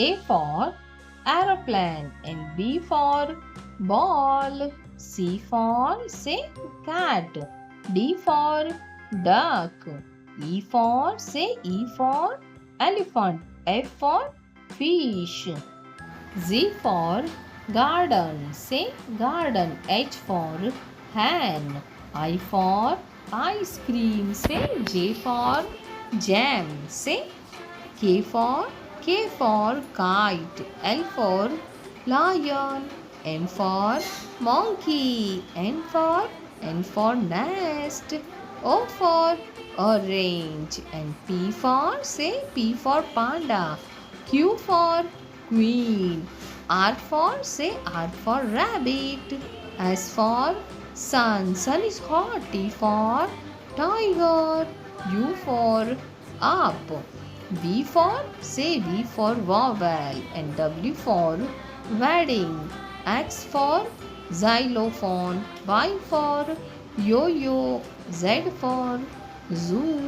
A for aeroplane and B for ball. C for say cat. D for duck. E for elephant. F for fish. Z for garden. Say garden. H for hen. I for ice cream. Say J for jam. Say K for kite, L for lion, M for monkey, N for nest, O for orange, and P for panda, Q for queen, R for rabbit, S for sun is hot, T for tiger, U for up. V for vowel and W for wedding. X for xylophone. Y for yo-yo. Z for zoo.